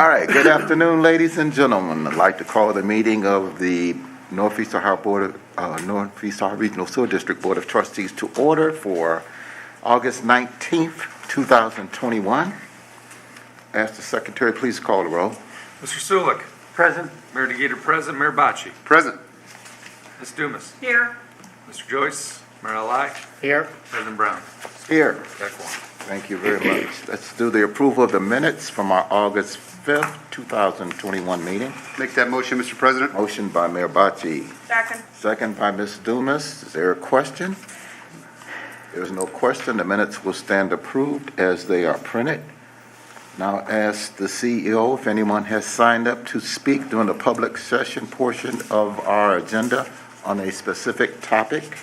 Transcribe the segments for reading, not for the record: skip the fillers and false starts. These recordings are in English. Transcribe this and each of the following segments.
All right, good afternoon, ladies and gentlemen. I'd like to call the meeting of the Northeast Ohio Regional Sewer District Board of Trustees to order for August 19th, 2021. Ask the Secretary, please call the roll. Mr. Sulik. Present. Mayor DeGator present. Mayor Bocci. Present. Ms. Dumas. Here. Mr. Joyce. Mayor Alai. Here. President Brown. Here. Got quorum. Thank you very much. Let's do the approval of the minutes from our August 5th, 2021 meeting. Make that motion, Mr. President. Motion by Mayor Bocci. Second. Second by Ms. Dumas. Is there a question? There is no question. The minutes will stand approved as they are printed. Now ask the CEO if anyone has signed up to speak during the public session portion of our agenda on a specific topic.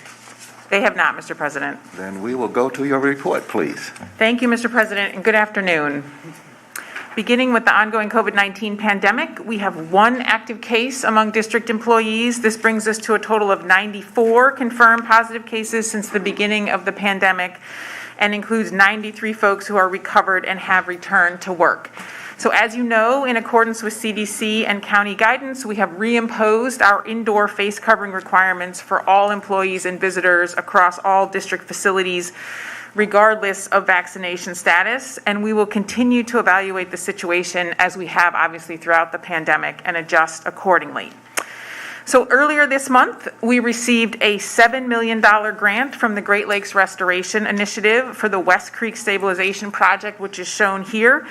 They have not, Mr. President. Then we will go to your report, please. Thank you, Mr. President, and good afternoon. Beginning with the ongoing COVID-19 pandemic, we have one active case among district employees. This brings us to a total of 94 confirmed positive cases since the beginning of the pandemic, and includes 93 folks who are recovered and have returned to work. So as you know, in accordance with CDC and county guidance, we have reimposed our indoor face covering requirements for all employees and visitors across all district facilities, regardless of vaccination status, and we will continue to evaluate the situation as we have obviously throughout the pandemic and adjust accordingly. So earlier this month, we received a $7 million grant from the Great Lakes Restoration Initiative for the West Creek Stabilization Project, which is shown here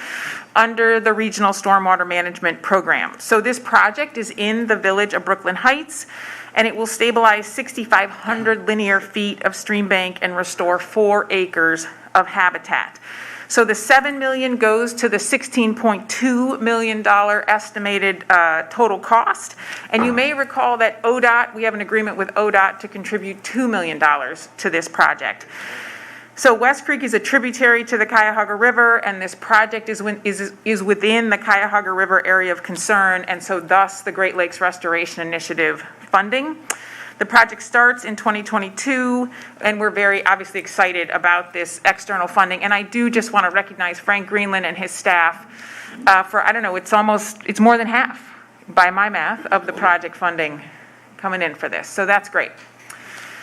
under the Regional Stormwater Management Program. So this project is in the village of Brooklyn Heights, and it will stabilize 6,500 linear feet of stream bank and restore 4 acres of habitat. So the $7 million goes to the $16.2 million estimated total cost. And you may recall that ODOT, we have an agreement with ODOT to contribute $2 million to this project. So West Creek is a tributary to the Cuyahoga River, and this project is within the Cuyahoga River area of concern, and so thus the Great Lakes Restoration Initiative funding. The project starts in 2022, and we're very obviously excited about this external funding. And I do just want to recognize Frank Greenland and his staff for, I don't know, it's more than half, by my math, of the project funding coming in for this. So that's great.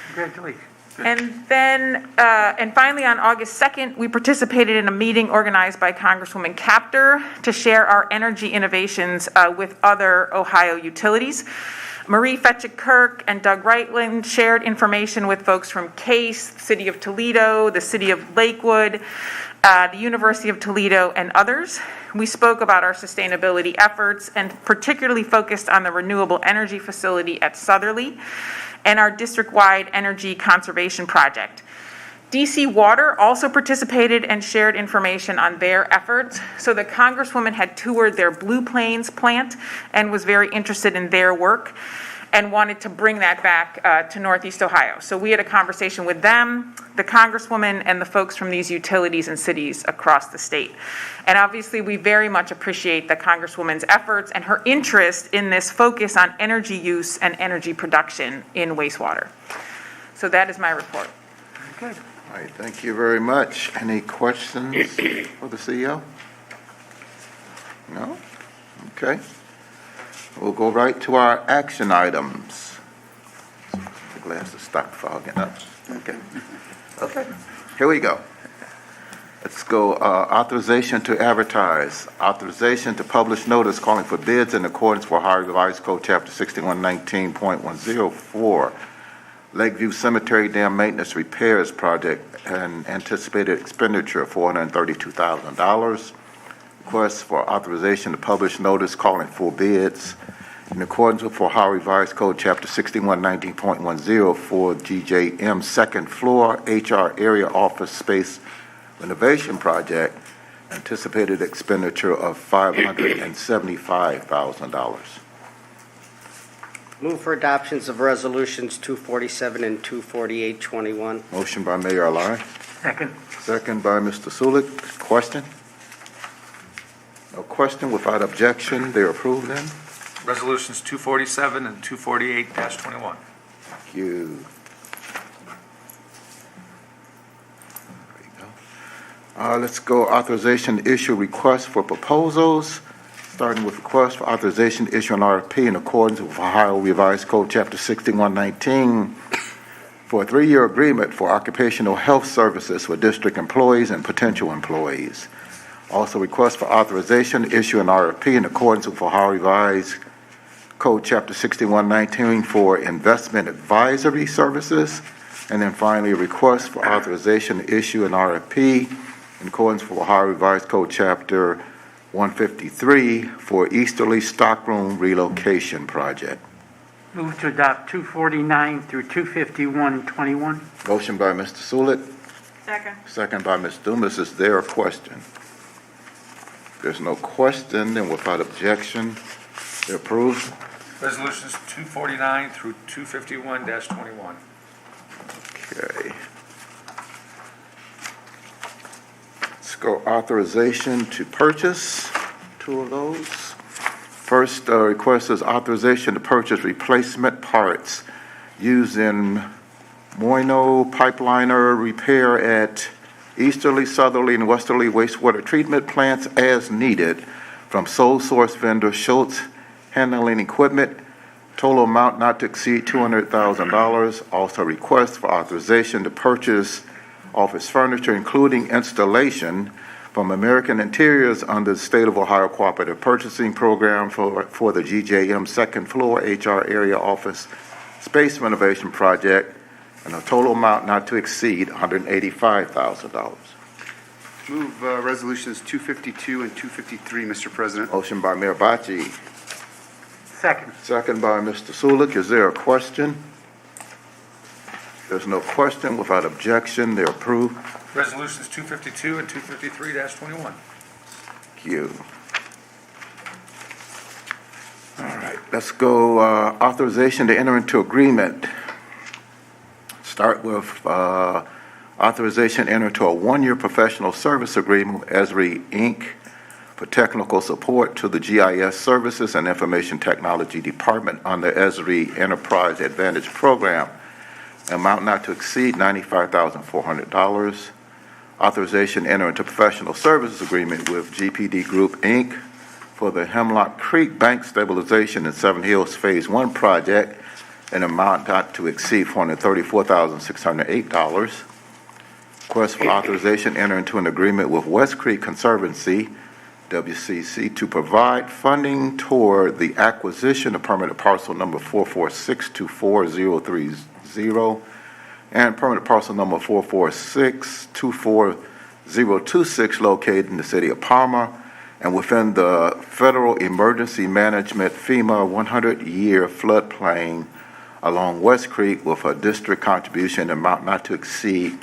Congratulations. And then, and finally on August 2nd, we participated in a meeting organized by Congresswoman Capter to share our energy innovations with other Ohio utilities. Marie Fetchick-Kirk and Doug Reitland shared information with folks from Case, the City of Toledo, the City of Lakewood, the University of Toledo, and others. We spoke about our sustainability efforts and particularly focused on the renewable energy facility at Southerly and our district-wide energy conservation project. DC Water also participated and shared information on their efforts. So the Congresswoman had toured their Blue Plains plant and was very interested in their work and wanted to bring that back to Northeast Ohio. So we had a conversation with them, the Congresswoman, and the folks from these utilities and cities across the state. And obviously we very much appreciate the Congresswoman's efforts and her interest in this focus on energy use and energy production in wastewater. So that is my report. Good. All right, thank you very much. Any questions for the CEO? No? Okay. We'll go right to our action items. The glasses stop fogging up. Okay. Here we go. Let's go. Authorization to advertise. Authorization to publish notice calling for bids in accordance with Ohio Revised Code Chapter 6119.104. Lakeview Cemetery Dam Maintenance Repairs Project, and anticipated expenditure of $432,000. Request for authorization to publish notice calling for bids in accordance with Ohio Revised Code Chapter 6119.10 for GJM second floor HR area office space renovation project, anticipated expenditure of $575,000. Move for adoptions of resolutions 247 and 248-21. Motion by Mayor Alai. Second. Second by Mr. Sulik. Question? No question. Without objection, they're approved then. Resolutions 247 and 248-21. Thank you. There you go. Let's go authorization to issue requests for proposals. starting with request for authorization to issue an RFP in accordance with Ohio Revised Code, Chapter 6119, for a 3-year agreement for occupational health services for district employees and potential employees. Also, request for authorization to issue an RFP in accordance with Ohio Revised Code, Chapter 6119, for investment advisory services. And then finally, a request for authorization to issue an RFP in accordance with Ohio Revised Code, Chapter 153, for Easterly Stockroom Relocation Project. Move to adopt 249 through 25121. Motion by Mr. Sulik, Second. second by Ms. Dumas. Is there a question? There's no question, then without objection, they're approved. Resolutions 249 through 251-21. Okay. Let's go authorization to purchase, 2 of those. First request is authorization to purchase replacement parts used in Moino pipeliner repair at Easterly, Southerly, and Westerly wastewater treatment plants as needed from sole source vendor Schultz Handling Equipment. Total amount not to exceed $200,000. Also request for authorization to purchase office furniture, including installation, from American Interiors under the State of Ohio Cooperative Purchasing Program for the GJM second floor HR area office space renovation project, and a total amount not to exceed $185,000. Move resolutions 252 and 253, Mr. President. Motion by Mayor Bocci, Second. second by Mr. Sulik. Is there a question? There's no question. Without objection, they're approved. Resolutions 252 and 253-21. Thank you. All right, let's go authorization to enter into agreement. Start with authorization to enter into a 1-year professional service agreement with Erie, Inc. for technical support to the GIS Services and Information Technology Department under Erie Enterprise Advantage Program. Amount not to exceed $95,400. Authorization to enter into professional services agreement with GPD Group, Inc. for the Hemlock Creek Bank Stabilization in Seven Hills Phase 1 project, an amount not to exceed $434,608. Request for authorization to enter into an agreement with West Creek Conservancy, WCC, to provide funding toward the acquisition of permanent parcel number 446240030 and permanent parcel number 446240026 located in the city of Palmer and within the Federal Emergency Management FEMA 100-year floodplain along West Creek with a district contribution amount not to exceed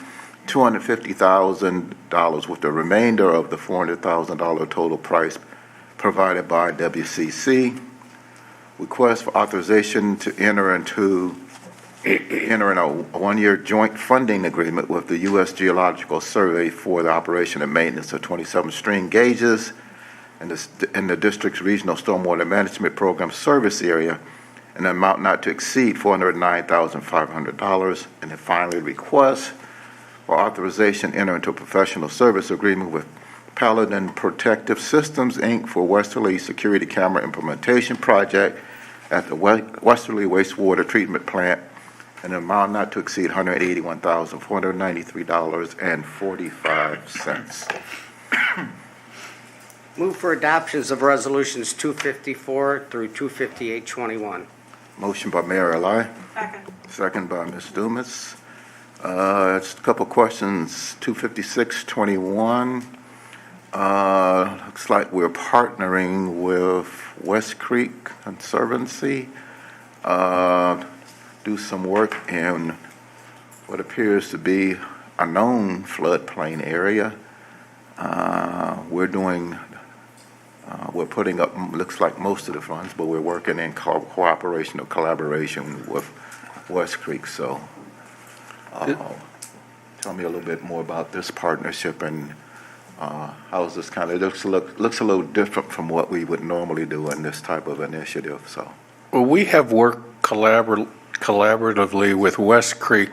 $250,000, with the remainder of the $400,000 total price provided by WCC. Request for authorization to enter in a 1-year joint funding agreement with the U.S. Geological Survey for the operation and maintenance of 27 string gauges in the district's regional stormwater management program service area, an amount not to exceed $409,500. And then finally, request for authorization to enter into a professional service agreement with Paladin Protective Systems, Inc. for Westerly Security Camera Implementation Project at the Westerly Wastewater Treatment Plant, an amount not to exceed $181,493.45. Move for adoptions of resolutions 254 through 25821. Motion by Mayor Eli. Second. Second by Ms. Dumas. Just a couple questions. 25621. Looks like we're partnering with West Creek Conservancy. Do some work in what appears to be a known floodplain area. We're putting up, looks like most of the funds, but we're working in cooperation or collaboration with West Creek. So tell me a little bit more about this partnership and how is this kind of, looks a little different from what we would normally do in this type of initiative. So. Well, we have worked collaboratively with West Creek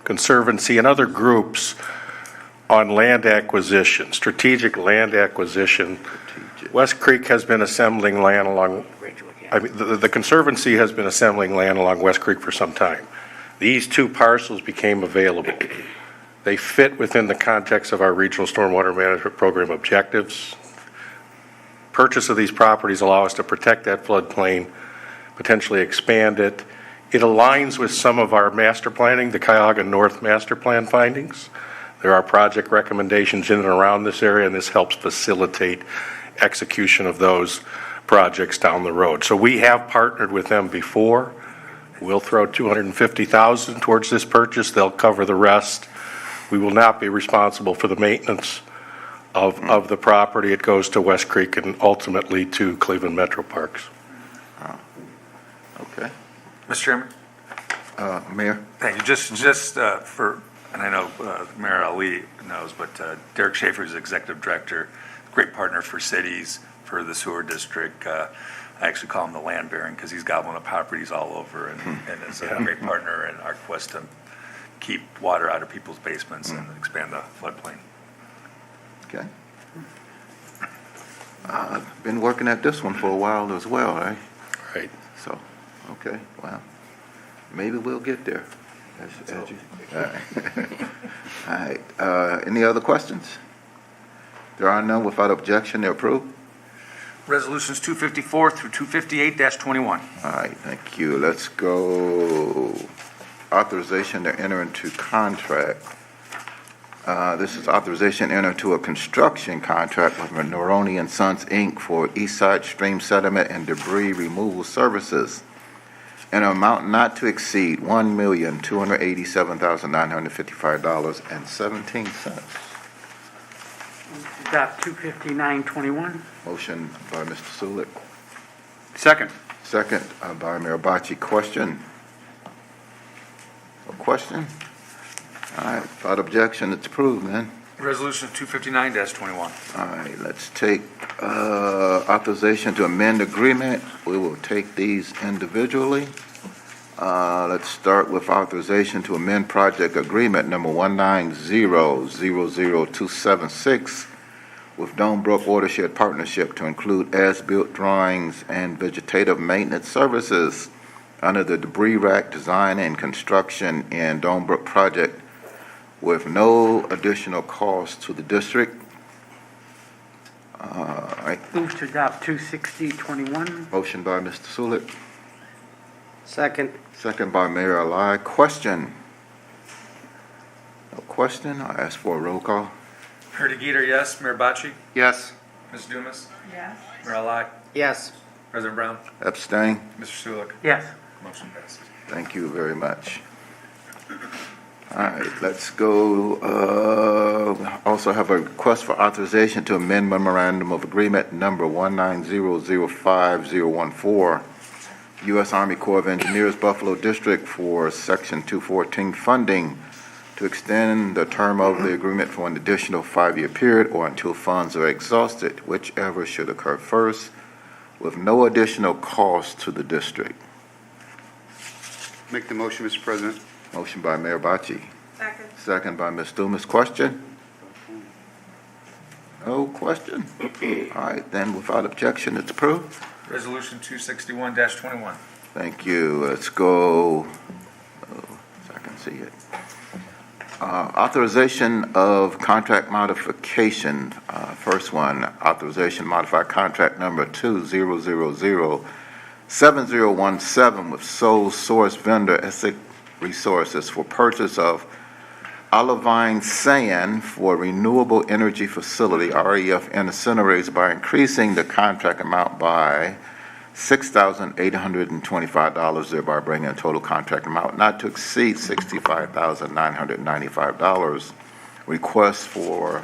Conservancy and other groups on land acquisition, strategic land acquisition West Creek has been assembling land along, the Conservancy has been assembling land along West Creek for some time. These two parcels became available. They fit within the context of our regional stormwater management program objectives. Purchase of these properties allow us to protect that floodplain, potentially expand it. It aligns with some of our master planning, the Cuyahoga North Master Plan findings. There are project recommendations in and around this area, and this helps facilitate execution of those projects down the road. So we have partnered with them before. We'll throw $250,000 towards this purchase. They'll cover the rest. We will not be responsible for the maintenance of the property. It goes to West Creek and ultimately to Cleveland Metro Parks. Okay. Mr. Chairman? Mayor? Thank you. Just for, and I know Mayor Ali knows, but Derek Schaefer is Executive Director, great partner for cities, for the sewer district. I actually call him the land baron because he's gobbling up properties all over and is a great partner in our quest to keep water out of people's basements and expand the floodplain. Okay. I've been working at this one for a while as well, right? Right. So, okay, well, maybe we'll get there. As you, all right. All right, any other questions? There are none. Without objection, they're approved. Resolutions 254 through 258-21. All right, thank you. Let's go. Authorization to enter into contract. This is authorization to enter into a construction contract with Noroni and Sons, Inc. for East Side Stream Sediment and Debris Removal Services in an amount not to exceed $1,287,955.17. Adopt 25921. Motion by Mr. Sulik. Second. Second by Mayor Bocci. Question? A question? All right, without objection, it's approved, man. Resolution 259-21. All right, let's take authorization to amend agreement. We will take these individually. Let's start with authorization to amend project agreement number 190-00276 with Dome Brook Watershed Partnership to include as-built drawings and vegetative maintenance services under the debris rack design and construction in Dome Brook project with no additional cost to the district. Move to adopt 26021. Motion by Mr. Sulik, Second. second by Mayor Ali. Question? No question? I'll ask for a roll call. Herdegater, yes. Mayor Bocci? Yes. Ms. Dumas? Yes. Mayor Ali? Yes. President Brown? Abstain? Mr. Sulik? Yes. Motion passes. Thank you very much. All right, let's go. Also have a request for authorization to amend memorandum of agreement number 190-05014, U.S. Army Corps of Engineers, Buffalo District for Section 214 funding to extend the term of the agreement for an additional 5-year period or until funds are exhausted, whichever should occur first, with no additional cost to the district. Make the motion, Mr. President. Motion by Mayor Bocci. Second. Second by Ms. Dumas. Question? No question? All right, then without objection, it's approved. Resolution 261-21. Thank you. Let's go. So I can see it. Authorization of contract modification. First one, authorization to modify contract number 20007017 with sole source vendor Essex Resources for purchase of olivine sand for renewable energy facility, REF incinerators, by increasing the contract amount by $6,825, thereby bringing a total contract amount not to exceed $65,995. Request for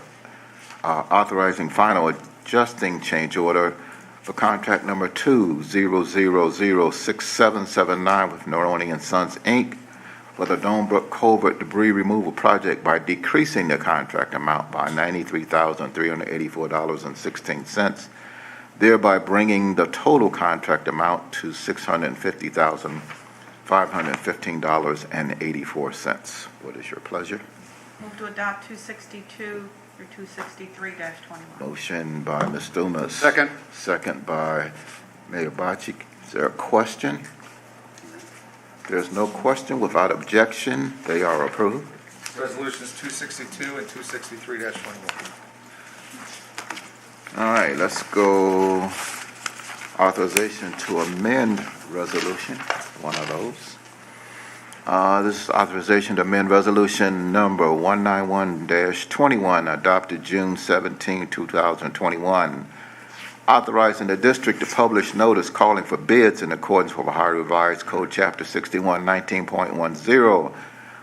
authorizing final adjusting change order for contract number 2006779 with Noroni and Sons, Inc. for the Dome Brook Culvert debris removal project by decreasing the contract amount by $93,384.16, thereby bringing the total contract amount to $650,515.84. What is your pleasure? Move to adopt 262 Through 263-21. Motion by Ms. Dumas. Second. Second by Mayor Bocci. Is there a question? There's no question. Without objection, they are approved. Resolutions 262 and 263-21. All right, let's go authorization to amend resolution, one of those. This is authorization to amend resolution number 191-21 adopted June 17, 2021, authorizing the district to publish notice calling for bids in accordance with Ohio Revised Code Chapter 6119.10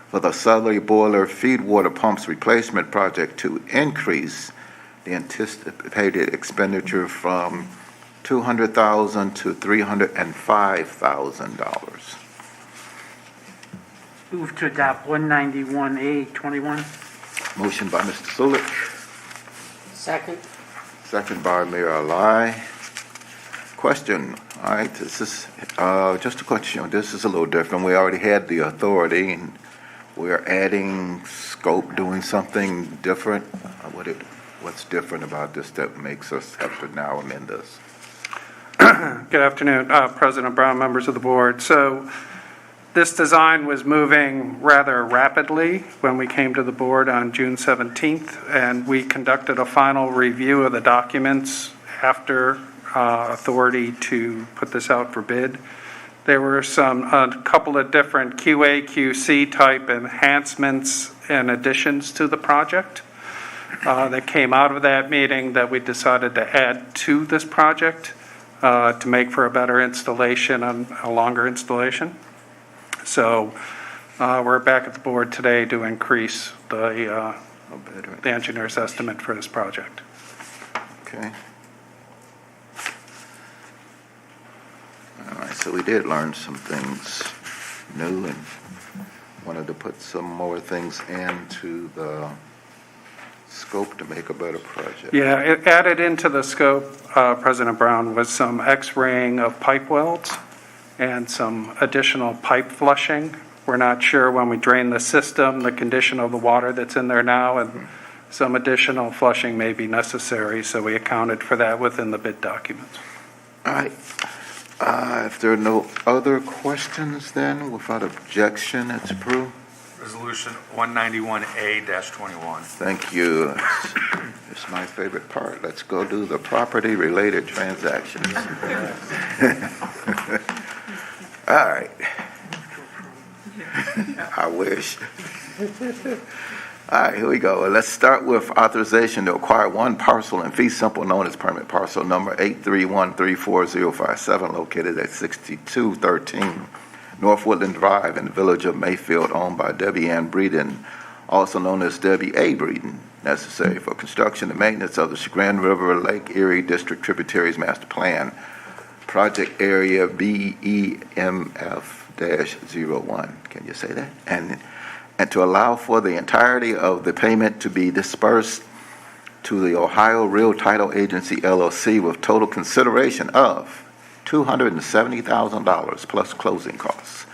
for the Southerly Boiler Feed Water Pumps Replacement Project to increase the anticipated expenditure from $200,000 to $305,000. Move to adopt 191A21. Motion by Mr. Sulik, Second. second by Mayor Alai. Question, all right, this is just a question. This is a little different. We already had the authority, and we're adding scope, doing something different. What's different about this that makes us have to now amend this? Good afternoon, President Brown, members of the board. So this design was moving rather rapidly when we came to the board on June 17th, and we conducted a final review of the documents after authority to put this out for bid. There were a couple of different QA, QC type enhancements and additions to the project that came out of that meeting that we decided to add to this project to make for a better installation and a longer installation. So we're back at the board today to increase the engineer's estimate for this project. Okay. All right, so we did learn some things new and wanted to put some more things into the scope to make a better project. Yeah, it added into the scope, President Brown, was some X-raying of pipe welds and some additional pipe flushing. We're not sure when we drain the system, the condition of the water that's in there now, and some additional flushing may be necessary, so we accounted for that within the bid documents. All right. If there are no other questions, then without objection, it's approved. Resolution 191A-21. Thank you. It's my favorite part. Let's go do the property-related transactions. All right. I wish. All right, here we go. Let's start with authorization to acquire one parcel in fee simple known as permit parcel number 831340057 located at 6213 North Woodland Drive in the village of Mayfield, owned by Debbie Ann Breeden, also known as Debbie A. Breeden, necessary for construction and maintenance of the Chagrin River Lake Erie District Tributaries Master Plan, project area BEMF-01. Can you say that? And to allow for the entirety of the payment to be dispersed to the Ohio Real Title Agency, LLC, with total consideration of $270,000 plus closing costs.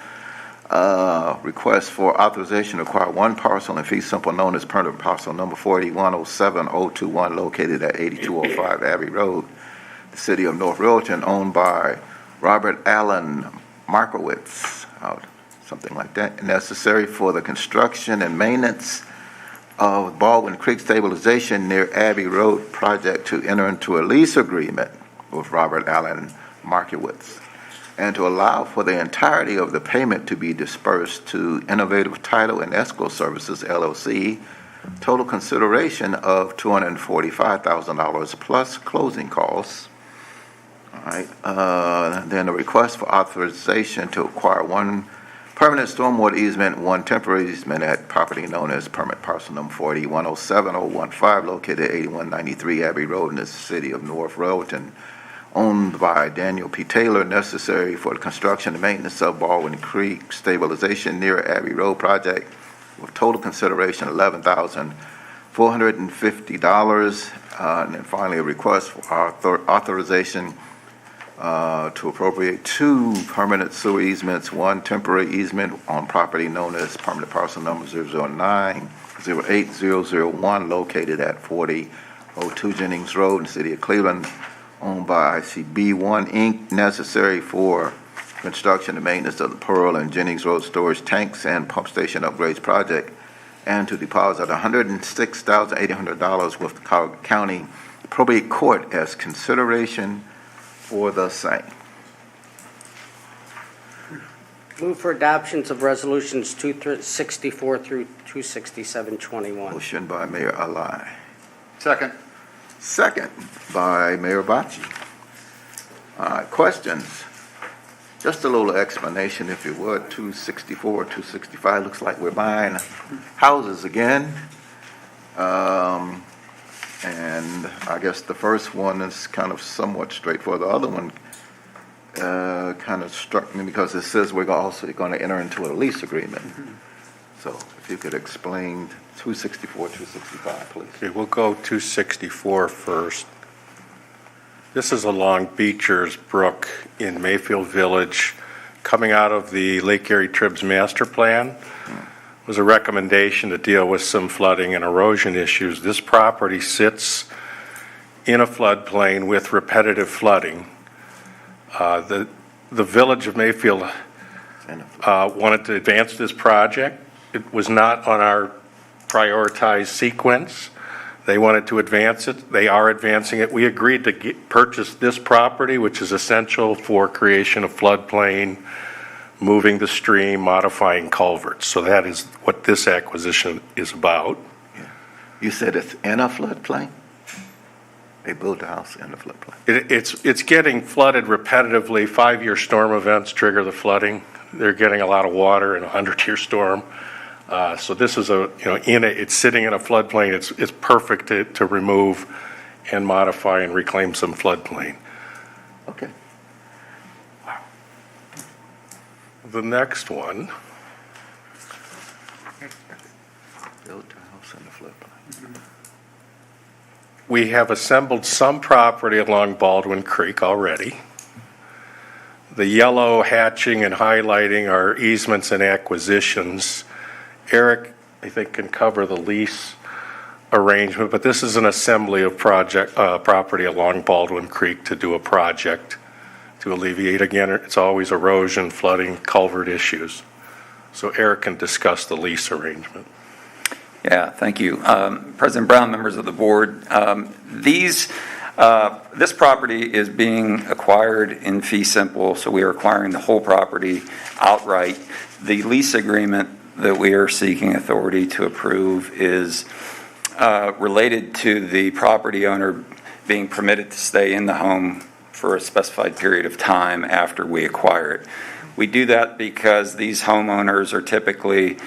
Request for authorization to acquire one parcel in fee simple known as permit parcel number 48107-021 located at 8205 Abbey Road, the city of North Riverton, owned by Robert Allen Markowitz, something like that, necessary for the construction and maintenance of Baldwin Creek Stabilization near Abbey Road project to enter into a lease agreement with Robert Allen Markowitz, and to allow for the entirety of the payment to be dispersed to Innovative Title and Escrow Services, LLC, total consideration of $245,000 plus closing costs. All right, then a request for authorization to acquire one permanent stormwater easement, one temporary easement at property known as permit parcel number 48107-015 located at 8193 Abbey Road in the city of North Riverton, owned by Daniel P. Taylor, necessary for the construction and maintenance of Baldwin Creek Stabilization near Abbey Road project, with total consideration $11,450. And then finally, a request for authorization to appropriate 2 permanent sewer easements, 1 temporary easement on property known as permanent parcel number 009-08001 located at 4002 Giddings Road in the city of Cleveland, owned by ICB1 Inc., necessary for construction and maintenance of the Pearl and Giddings Road storage tanks and pump station upgrades project, and to deposit $106,800 with the county probate court as consideration for the same. Move for adoptions of resolutions 264 through 26721. Motion by Mayor Ali. Second. Second by Mayor Bocci. All right, questions? Just a little explanation, if you would. 264, 265, looks like we're buying houses again. And I guess the first one is kind of somewhat straightforward. The other one kind of struck me because it says we're also going to enter into a lease agreement. So if you could explain 264, 265, please. Okay, we'll go 264 first. This is along Beecher's Brook in Mayfield Village, coming out of the Lake Erie Trib's master plan. It was a recommendation to deal with some flooding and erosion issues. This property sits in a floodplain with repetitive flooding. The village of Mayfield wanted to advance this project. It was not on our prioritized sequence. They wanted to advance it. They are advancing it. We agreed to purchase this property, which is essential for creation of floodplain, moving the stream, modifying culverts. So that is what this acquisition is about. Yeah. You said it's in a floodplain? They built a house in a floodplain. It's getting flooded repetitively. 5-year storm events trigger the flooding. They're getting a lot of water in a 100-year storm. So this is it's sitting in a floodplain. It's perfect to remove and modify and reclaim some floodplain. Okay. The next one, Built a house in a floodplain. we have assembled some property along Baldwin Creek already. The yellow hatching and highlighting are easements and acquisitions. Eric, I think, can cover the lease arrangement, but this is an assembly of property along Baldwin Creek to do a project to alleviate, again, it's always erosion, flooding, culvert issues. So Eric can discuss the lease arrangement. Yeah, thank you. President Brown, members of the board, this property is being acquired in fee simple, so we are acquiring the whole property outright. The lease agreement that we are seeking authority to approve is related to the property owner being permitted to stay in the home for a specified period of time after we acquire it. We do that because these homeowners are typically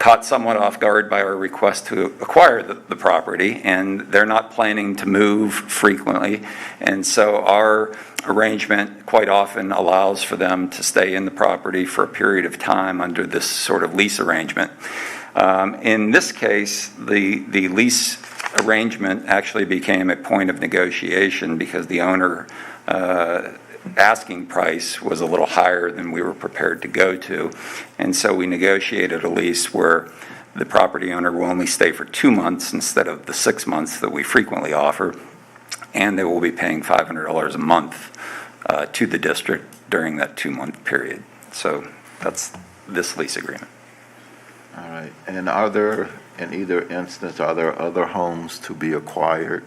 caught somewhat off guard by our request to acquire the property, and they're not planning to move frequently. And so our arrangement quite often allows for them to stay in the property for a period of time under this sort of lease arrangement. In this case, the lease arrangement actually became a point of negotiation because the owner asking price was a little higher than we were prepared to go to. And so we negotiated a lease where the property owner will only stay for 2 months instead of the 6 months that we frequently offer. And they will be paying $500 a month to the district during that 2-month period. So that's this lease agreement. All right. And are there, in either instance, are there other homes to be acquired?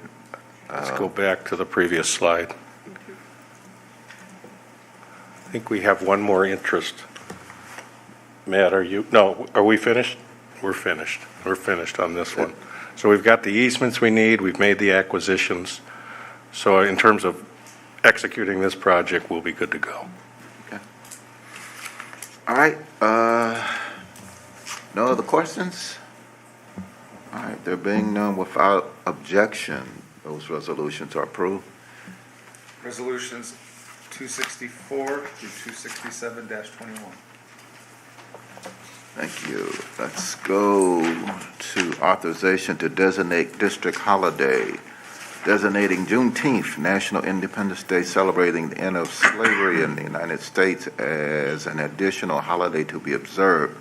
Let's go back to the previous slide. I think we have one more interest. Matt, are we finished? We're finished. We're finished on this one. So we've got the easements we need. We've made the acquisitions. So in terms of executing this project, we'll be good to go. Okay. All right. No other questions? All right. There being none, without objection, those resolutions are approved. Resolutions 264 through 267-21. Thank you. Let's go to authorization to designate district holiday designating Juneteenth, National Independence Day, celebrating the end of slavery in the United States as an additional holiday to be observed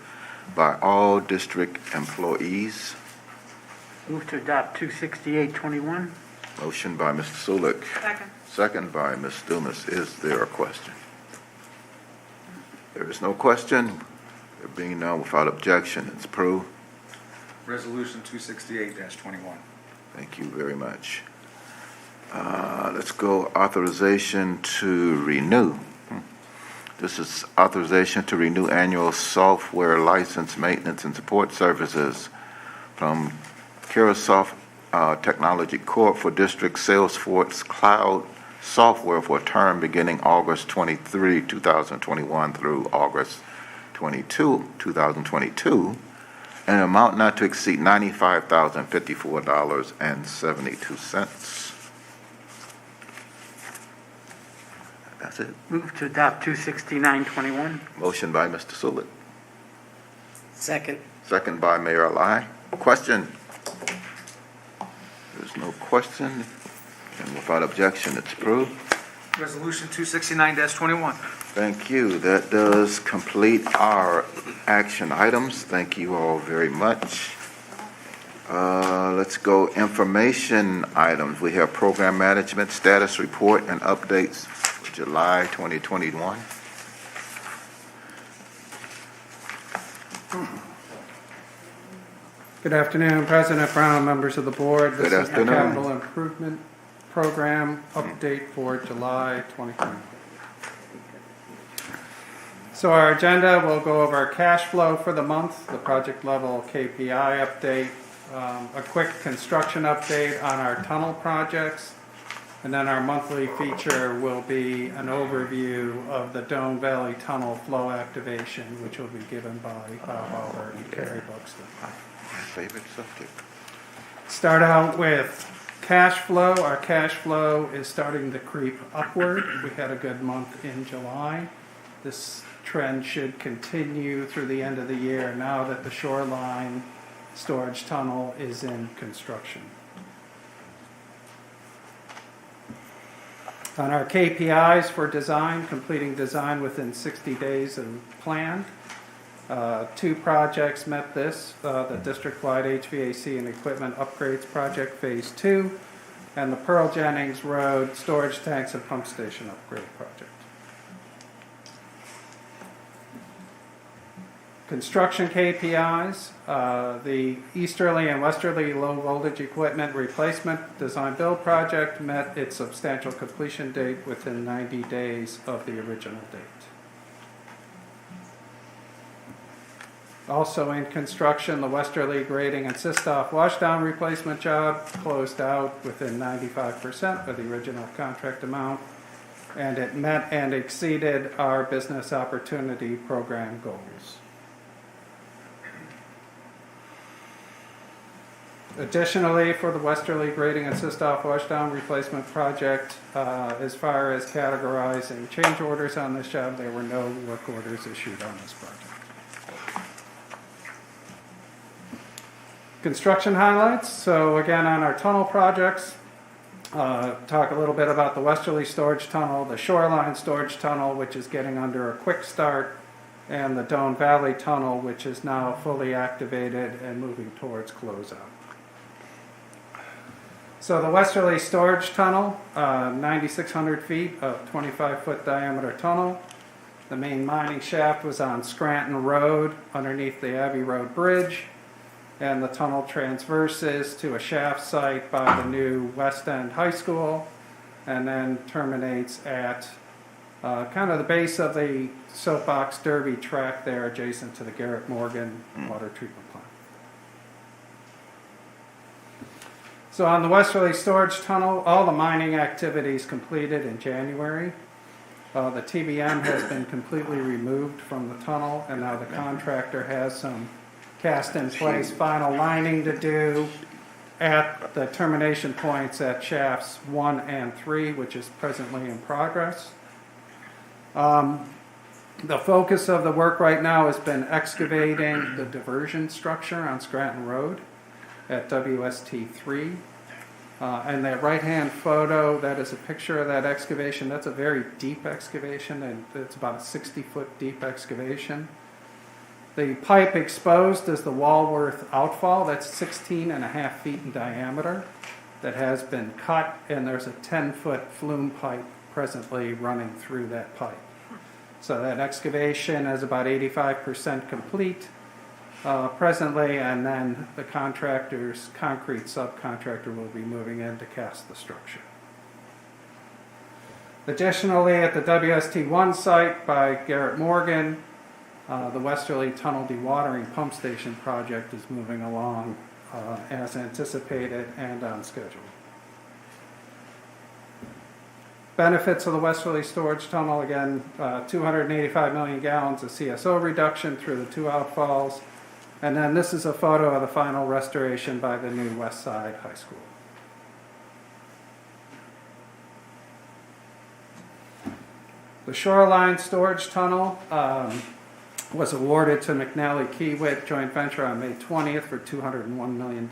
by all district employees. Move to adopt 26821. Motion by Mr. Sulik. Second. Second by Ms. Dumas. Is there a question? There is no question. There being none, without objection, it's approved. Resolution 268-21. Thank you very much. Let's go authorization to renew. This is authorization to renew annual software license maintenance and support services from Caresoft Technology Corp. for District Salesforce Cloud software for a term beginning August 23, 2021 through August 22, 2022, and an amount not to exceed $95,054.72. That's it. Move to adopt 26921. Motion by Mr. Sulik. Second. Second by Mayor Lai. Question? There's no question, and without objection, it's approved. Resolution 269-21. Thank you. That does complete our action items. Thank you all very much. Let's go information items. We have program management status report and updates for July 2021. Good afternoon, President Brown, members of the board. Good This is the afternoon. Capital Improvement Program update for July 2020. So our agenda, we'll go over our cash flow for the month, the project level KPI update, a quick construction update on our tunnel projects, and then our monthly feature will be an overview of the Doan Valley Tunnel flow activation, which will be given by Bob Albert and Carrie Buxton. Favorite subject. Start out with cash flow. Our cash flow is starting to creep upward. We had a good month in July. This trend should continue through the end of the year now that the shoreline storage tunnel is in construction. On our KPIs for design, completing design within 60 days of plan. 2 projects met this, the district-wide HVAC and equipment upgrades project phase 2, and the Pearl Jennings Road storage tanks and pump station upgrade project. Construction KPIs, the easterly and westerly low voltage equipment replacement design build project met its substantial completion date within 90 days of the original date. Also in construction, the westerly grading and Sistoff washdown replacement job closed out within 95% of the original contract amount, and it met and exceeded our business opportunity program goals. Additionally, for the westerly grading and Sistoff washdown replacement project, as far as categorizing change orders on this job, there were no work orders issued on this project. Construction highlights. So again, on our tunnel projects, talk a little bit about the westerly storage tunnel, the shoreline storage tunnel, which is getting under a quick start, and the Doan Valley tunnel, which is now fully activated and moving towards closeout. So the westerly storage tunnel, 9,600 feet of 25-foot diameter tunnel. The main mining shaft was on Scranton Road underneath the Abbey Road Bridge, and the tunnel transverses to a shaft site by the new West End High School, and then terminates at kind of the base of the Soapbox Derby track there adjacent to the Garrett Morgan water treatment plant. So on the westerly storage tunnel, all the mining activities completed in January. The TBM has been completely removed from the tunnel, and now the contractor has some cast-in-place final lining to do at the termination points at shafts 1 and 3, which is presently in progress. The focus of the work right now has been excavating the diversion structure on Scranton Road at WST 3. And that right-hand photo, that is a picture of that excavation. That's a very deep excavation, and it's about a 60-foot deep excavation. The pipe exposed is the Walworth outfall. That's 16.5 feet in diameter. That has been cut, and there's a 10-foot flume pipe presently running through that pipe. So that excavation is about 85% complete presently, and then the contractor's concrete subcontractor will be moving in to cast the structure. Additionally, at the WST1 site by Garrett Morgan, the Westerly Tunnel Dewatering Pump Station project is moving along as anticipated and on schedule. Benefits of the Westerly Storage Tunnel, again, 285 million gallons of CSO reduction through the two outfalls. And then this is a photo of the final restoration by the new West Side High School. The Shoreline Storage Tunnel was awarded to McNally Kiewit joint venture on May 20th for $201 million.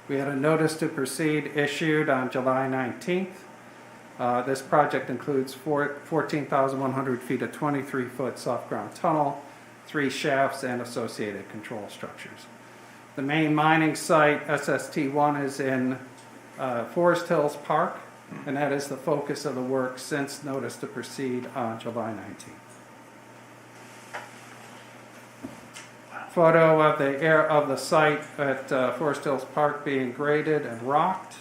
We had a notice to proceed issued on July 19th. This project includes 14,100 feet of 23-foot soft ground tunnel, 3 shafts, and associated control structures. The main mining site, SST1, is in Forest Hills Park, and that is the focus of the work since notice to proceed on July 19th. Photo of the site at Forest Hills Park being graded and rocked.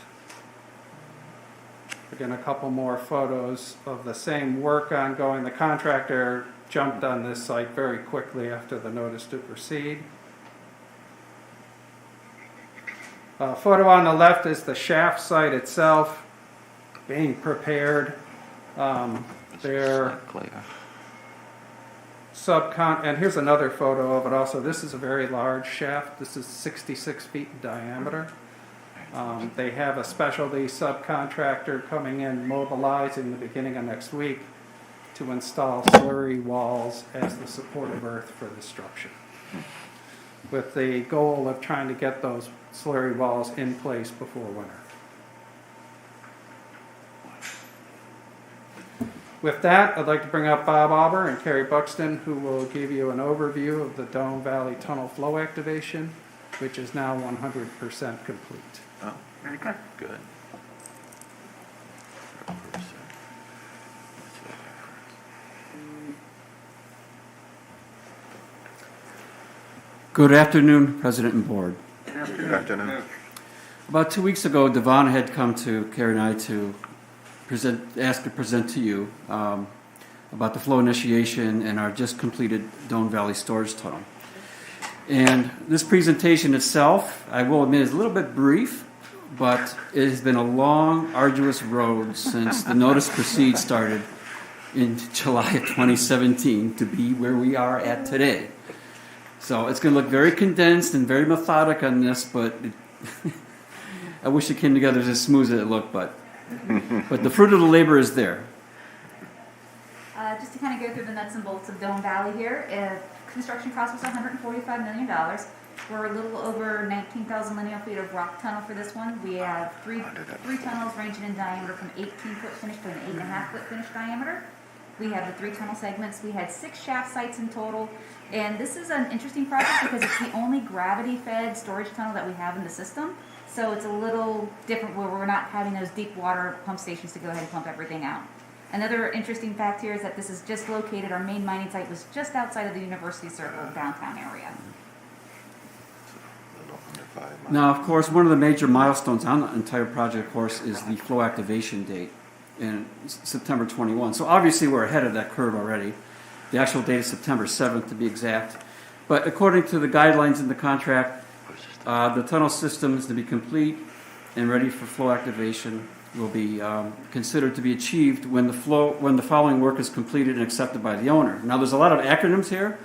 Again, a couple more photos of the same work ongoing. The contractor jumped on this site very quickly after the notice to proceed. Photo on the left is the shaft site itself being prepared. And here's another photo of it also. This is a very large shaft. This is 66 feet in diameter. They have a specialty subcontractor coming in, mobilizing the beginning of next week to install slurry walls as the supportive earth for the structure, with the goal of trying to get those slurry walls in place before winter. With that, I'd like to bring up Bob Auber and Kerry Buxton, who will give you an overview of the Dome Valley Tunnel flow activation, which is now 100% complete. Oh, Very good. good. Good afternoon, President and Board. Good afternoon. About 2 weeks ago, Devon had come to Carrie and I to ask to present to you about the flow initiation and our just completed Dome Valley Storage Tunnel. And this presentation itself, I will admit, is a little bit brief, but it has been a long, arduous road since the notice to proceed started in July of 2017 to be where we are at today. So it's going to look very condensed and very methodic on this, but I wish it came together as smooth as it looked, but the fruit of the labor is there. Just to kind of go through the nuts and bolts of Dome Valley here, construction cost was $145 million. We're a little over 19,000 linear feet of rock tunnel for this one. We have three tunnels ranging in diameter from 18-foot finish to an 8.5-foot finish diameter. We have the 3 tunnel segments. We had 6 shaft sites in total. And this is an interesting project because it's the only gravity-fed storage tunnel that we have in the system. So it's a little different where we're not having those deep water pump stations to go ahead and pump everything out. Another interesting fact here is that this is just located, our main mining site was just outside of the University Circle downtown area. Now, of course, one of the major milestones on the entire project, of course, is the flow activation date in September 21. So obviously we're ahead of that curve already. The actual date is September 7th to be exact. But according to the guidelines in the contract, the tunnel system is to be complete and ready for flow activation will be considered to be achieved when the following work is completed and accepted by the owner. Now, there's a lot of acronyms here,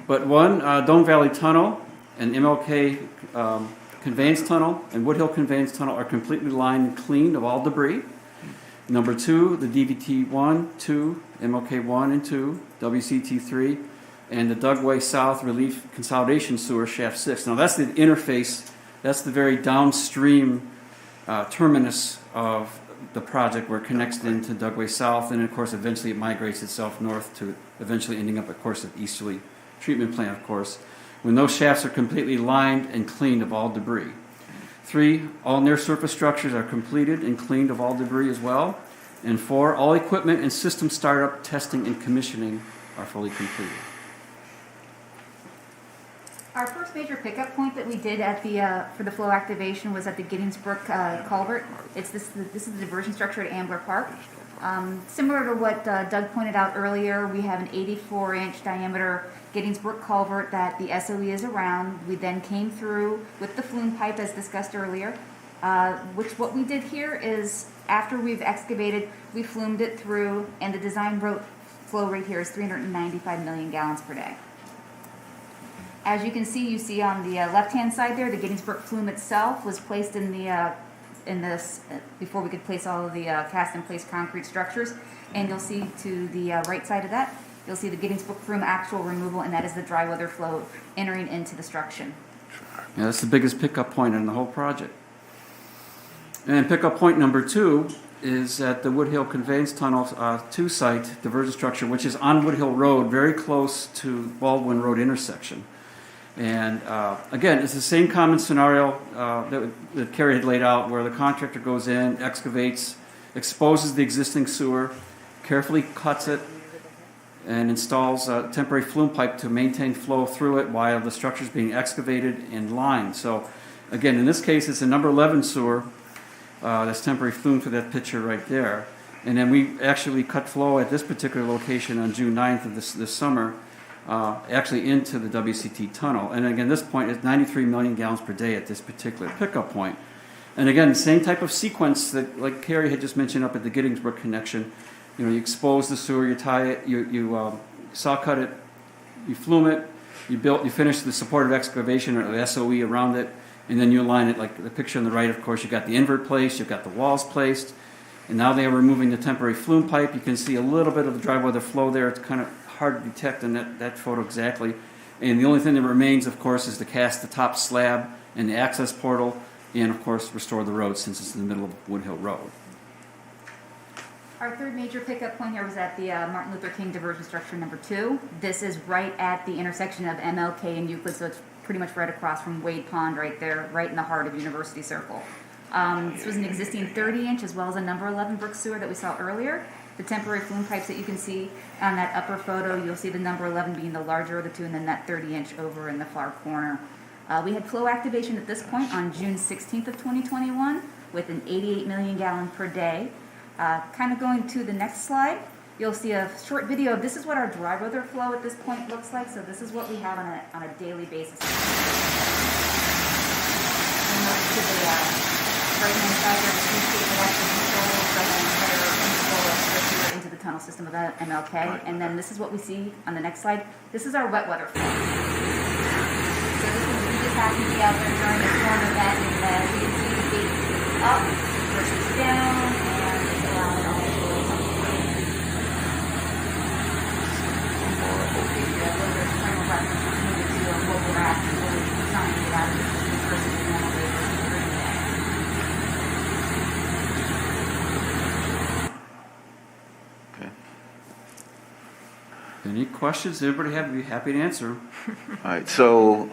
but one, Dome Valley Tunnel and MLK Conveyance Tunnel and Woodhill Conveyance Tunnel are completely lined and cleaned of all debris. Number 2, the DVT 1, 2, MLK 1 and 2, WCT 3, and the Dugway South Relief Consolidation Sewer Shaft 6. Now, that's the interface, that's the very downstream terminus of the project where it connects into Dugway South, and of course, eventually it migrates itself north to eventually ending up, of course, at Easterly Treatment Plant, of course, when those shafts are completely lined and cleaned of all debris. 3, all near-surface structures are completed and cleaned of all debris as well. And 4, all equipment and system startup, testing, and commissioning are fully completed. Our first major pickup point that we did at the for the flow activation was at the Giddings Brook Culvert. This is the diversion structure at Ambler Park. Similar to what Doug pointed out earlier, we have an 84-inch diameter Giddings Brook culvert that the SOE is around. We then came through with the flume pipe as discussed earlier, what we did here is after we've excavated, we flumed it through, and the design flow rate here is 395 million gallons per day. As you can see, on the left-hand side there, the Giddings Brook flume itself was placed in this before we could place all of the cast-in-place concrete structures. And you'll see to the right side of that, you'll see the Giddings Brook flume actual removal, and that is the dry weather flow entering into the structure. Yeah, that's the biggest pickup point in the whole project. And pickup point number 2 is at the Woodhill Conveyance Tunnel 2 site, diversion structure, which is on Woodhill Road, very close to Baldwin Road intersection. And again, it's the same common scenario that Kerry had laid out, where the contractor goes in, excavates, exposes the existing sewer, carefully cuts it, and installs a temporary flume pipe to maintain flow through it while the structure is being excavated and lined. So again, in this case, it's a number 11 sewer that's temporary flume for that picture right there. And then we actually cut flow at this particular location on June 9th of this summer, actually into the WCT tunnel. And again, this point is 93 million gallons per day at this particular pickup point. And again, the same type of sequence that, like Kerry had just mentioned up at the Giddings Brook connection. You know, you expose the sewer, you tie it, you saw cut it, you flume it, you finish the supportive excavation or the SOE around it, and then you align it like the picture on the right. Of course, you've got the invert placed, you've got the walls placed, and now they are removing the temporary flume pipe. You can see a little bit of the dry weather flow there. It's kind of hard to detect in that photo exactly. And the only thing that remains, of course, is to cast the top slab and the access portal, and of course restore the road since it's in the middle of Woodhill Road. Our third major pickup point here was at the Martin Luther King diversion structure number 2. This is right at the intersection of MLK and Euclid, so it's pretty much right across from Wade Pond right there, right in the heart of University Circle. This was an existing 30-inch as well as a number 11 Brook sewer that we saw earlier. The temporary flume pipes that you can see on that upper photo, you'll see the number 11 being the larger of the two, and then that 30-inch over in the far corner. We had flow activation at this point on June 16th of 2021 with an 88 million gallon per day. Kind of going to the next slide, you'll see a short video of this is what our dry weather flow at this point looks like. So this is what we have on a daily basis. And look to the right-hand side there, the two-state electric controls that entire inflow into the tunnel system of the MLK. And then this is what we see on the next slide. This is our wet weather flow. So this is, we just happened to be out there during the storm event, and you can see the gate up versus down, and it's allowing all the flow to come through. And for a little bit of frame of reference, we're moving to what we're asking, what we're trying to get out of the system versus the normal rate versus during the day. Any questions? Everybody have? Be happy to answer. All right, so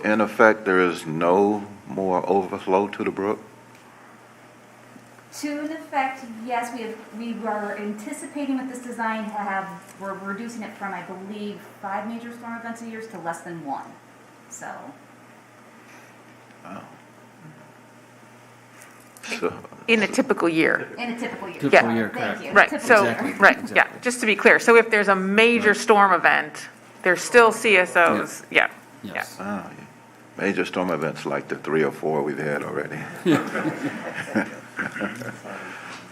in effect, there is no more overflow to the brook? To an effect, yes, we were anticipating with this design we're reducing it from, I believe, 5 major storm events a year to less than 1. So. Wow. In a typical year. In a typical year. Typical Yeah. year, Thank correct. you. Right, Typical so, year. right, Exactly. yeah, just to be clear. So if there's a major storm event, there's still CSOs, yeah. Yes. Ah, yeah. Major storm events like the 3 or 4 we've had already.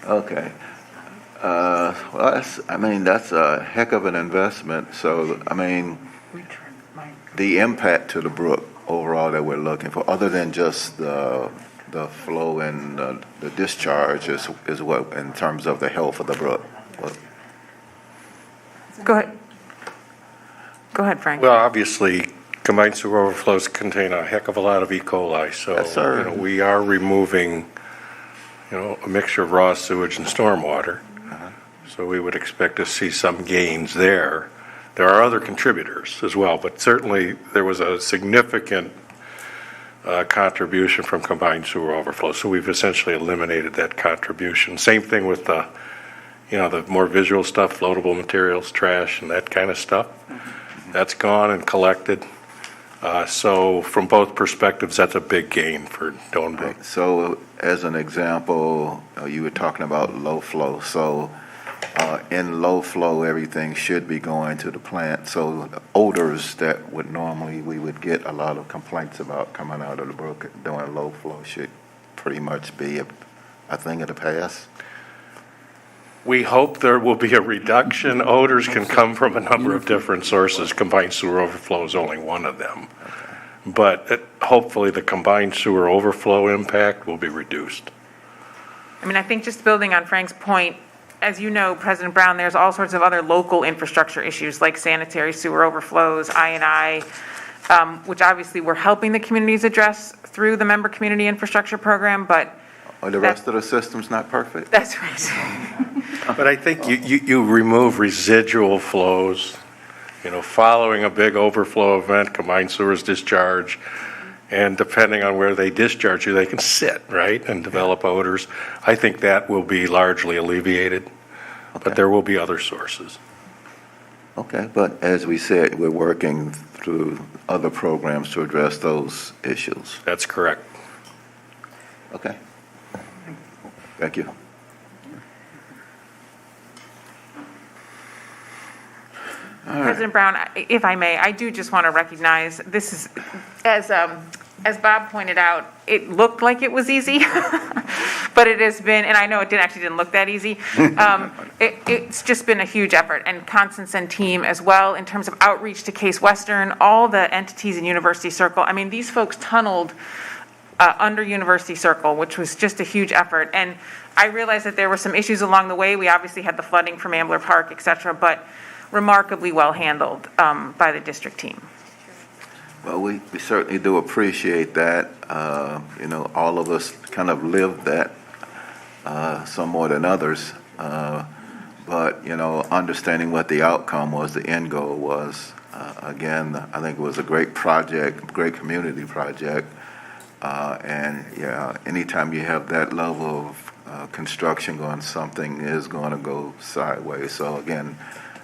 Okay. Well, that's a heck of an investment. So, the impact to the brook overall that we're looking for, other than just the flow and the discharge, is what in terms of the health of the brook. Go ahead. Go ahead, Frank. Well, obviously, combined sewer overflows contain a heck of a lot of E. coli. So Yes, sir. we are removing a mixture of raw sewage and stormwater. So we would expect to see some gains there. There are other contributors as well, but certainly there was a significant contribution from combined sewer overflow. So we've essentially eliminated that contribution. Same thing with the more visual stuff, floatable materials, trash, and that kind of stuff. That's gone and collected. So from both perspectives, that's a big gain for Doan Brook. So as an example, you were talking about low flow. So in low flow, everything should be going to the plant. So the odors that would normally we would get a lot of complaints about coming out of the brook during low flow should pretty much be a thing of the past. We hope there will be a reduction. Odors can come from a number of different sources. Combined sewer overflow is only one of them. But hopefully the combined sewer overflow impact will be reduced. I mean, I think just building on Frank's point, as you know, President Brown, there's all sorts of other local infrastructure issues like sanitary sewer overflows, I&I, which obviously we're helping the communities address through the member community infrastructure program, but the rest of the system's not perfect. That's right. But I think you remove residual flows, following a big overflow event, combined sewers discharge, and depending on where they discharge you, they can sit, right, and develop odors. I think that will be largely alleviated, but there will be other sources. Okay, but as we said, we're working through other programs to address those issues. That's correct. Okay. Thank you. President Brown, if I may, I do just want to recognize this is, as Bob pointed out, it looked like it was easy, but it has been, and I know it actually didn't look that easy. It's just been a huge effort, and Constance and team as well in terms of outreach to Case Western, all the entities in University Circle. I mean, these folks tunneled under University Circle, which was just a huge effort. And I realized that there were some issues along the way. We obviously had the flooding from Ambler Park, et cetera, but remarkably well handled by the district team. Well, we certainly do appreciate that. All of us kind of lived that, some more than others. But, understanding what the outcome was, the end goal was, again, I think it was a great project, great community project. And anytime you have that level of construction going, something is going to go sideways. So again,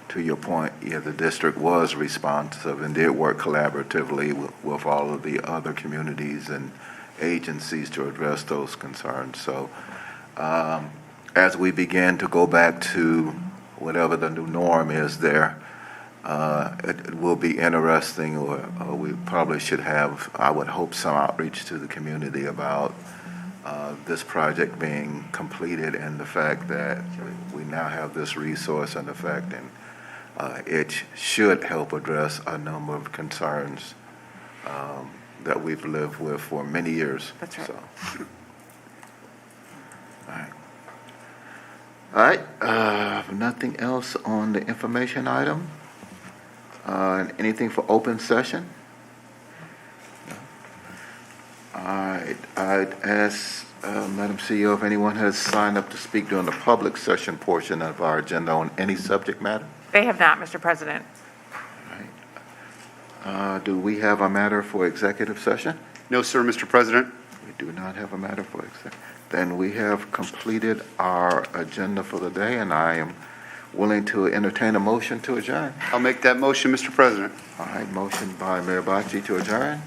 to your point, the district was responsive and did work collaboratively with all of the other communities and agencies to address those concerns. So as we begin to go back to whatever the new norm is there, it will be interesting, or we probably should have, I would hope, some outreach to the community about this project being completed and the fact that we now have this resource and the fact that it should help address a number of concerns that we've lived with for many years. That's right. So. All right. Nothing else on the information item? Anything for open session? No. All right. I'd ask Madam CEO if anyone has signed up to speak during the public session portion of our agenda on any subject matter. They have not, Mr. President. All right. Do we have a matter for executive session? No, sir, Mr. President. We do not have a matter for executive. Then we have completed our agenda for the day, and I am willing to entertain a motion to adjourn. I'll make that motion, Mr. President. All right, motion by Mayor Bocci to adjourn.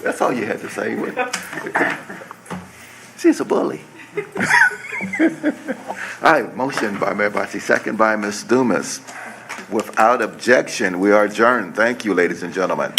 That's all you had to say. She's a bully. All right, motion by Mayor Bocci, second by Ms. Dumas. Without objection, we are adjourned. Thank you, ladies and gentlemen.